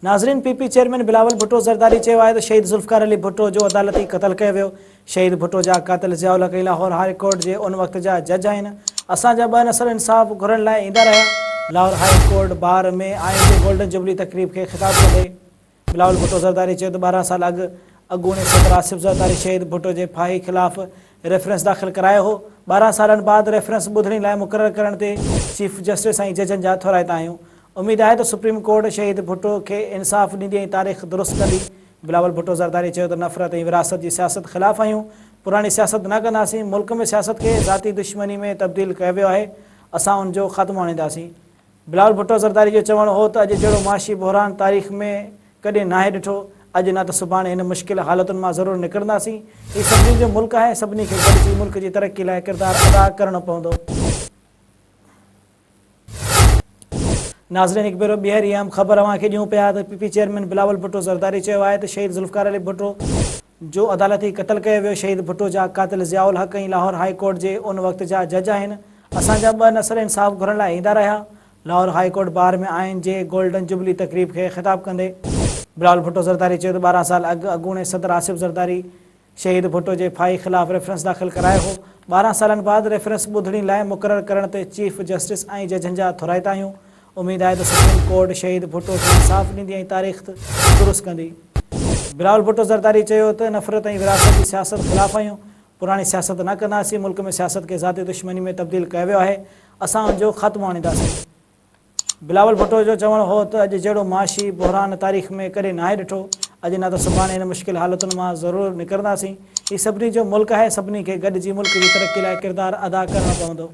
नाज़रीन, PP chairman Bilawal Bhutto Zardari चयो आहे त शहीद ज़ुल्फ़िकार अली भुट्टो जो अदालती क़त्ल कयो वियो। शहीद भुट्टो जा क़ातिल ज़ियाउल हक़ लाहौर हाई कोर्ट जे उन वक़्त जा जज आहिनि। असांजा ॿ नसर इंसाफ़ घुरण लाइ ईंदा रहिया। लाहौर हाई कोर्ट बार में आइन जे गोल्डन जुबली तक़रीब खे ख़िताब कंदे बिलावल भुट्टो ज़रदारी चयो त 12 साल अॻूणे सदर आसिफ ज़रदारी शहीद भुट्टो जे फाही ख़िलाफ़ रेफरेंस दाख़िल करायो हो। 12 सालनि बाद रेफरेंस ॿुधण लाइ मुक़ररु करण ते चीफ जस्टिस ऐं जजनि जा थोराइता आहियूं। उम्मीद आहे त सुप्रीम कोर्ट शहीद भुट्टो खे इंसाफ़ ॾींदी ऐं तारीख़ दुरुस्त कंदी। बिलावल भुट्टो ज़रदारी चयो त नफ़रत ऐं विरासत जी सियासत ख़िलाफ़ आहियूं। पुराणी सियासत न कंदासीं। मुल्क में सियासत खे ज़ाती दुश्मनी में तब्दील कयो वियो आहे। असां उनजो ख़ात्मो आणींदासीं। बिलावल भुट्टो ज़रदारी जो चवणु हो त अॼु जहिड़ो माशी बहरान तारीख़ में कॾहिं नाहे ॾिठो। अॼु न त सुभाणे हिन मुश्किल हालतुनि मां ज़रूरु निकिरंदासीं। हीउ सभिनी जो मुल्क आहे। सभिनी खे गॾिजी मुल्क जी तरक़ी लाइ किरदारु अदा करणो पवंदो। नाज़रीन, हिकु भेरो ॿीहर अहम ख़बर अव्हांखे ॾियूं पिया त पीपी चेयरमैन बिलावल भुट्टो ज़रदारी चयो आहे त शहीद ज़ुल्फ़िकार अली भुट्टो जो अदालती क़त्ल कयो वियो। शहीद भुट्टो जा क़ातिल ज़ियाउल हक़ ऐं लाहौर हाई कोर्ट जे उन वक़्त जा जज आहिनि। असांजा ॿ नसर इंसाफ़ घुरण लाइ ईंदा रहिया। लाहौर हाई कोर्ट बार में आइन जे गोल्डन जुबली तक़रीब खे ख़िताब कंदे बिलावल भुट्टो ज़रदारी चयो त 12 साल अॻूणे सदर आसिफ ज़रदारी शहीद भुट्टो जे फाही ख़िलाफ़ रेफरेंस दाख़िल करायो हो। 12 सालनि बाद रेफरेंस ॿुधण लाइ मुक़ररु करण ते चीफ जस्टिस ऐं जजनि जा थोराइता आहियूं। उम्मीद आहे त सुप्रीम कोर्ट शहीद भुट्टो खे इंसाफ़ ॾींदी ऐं तारीख़ दुरुस्त कंदी। बिलावल भुट्टो ज़रदारी चयो त नफ़रत ऐं विरासत जी सियासत ख़िलाफ़ आहियूं। पुराणी सियासत न कंदासीं। मुल्क में सियासत खे ज़ाती दुश्मनी में तब्दील कयो वियो आहे। असां उनजो ख़ात्मो आणींदासीं। बिलावल भुट्टो जो चवणु हो त अॼु जहिड़ो माशी बहरान तारीख़ में कॾहिं नाहे ॾिठो। अॼु न त सुभाणे हिन मुश्किल हालतुनि मां ज़रूरु निकिरंदासीं। हीउ सभिनी जो मुल्क आहे। सभिनी खे गॾिजी मुल्क जी तरक़ी लाइ किरदारु अदा करणो पवंदो।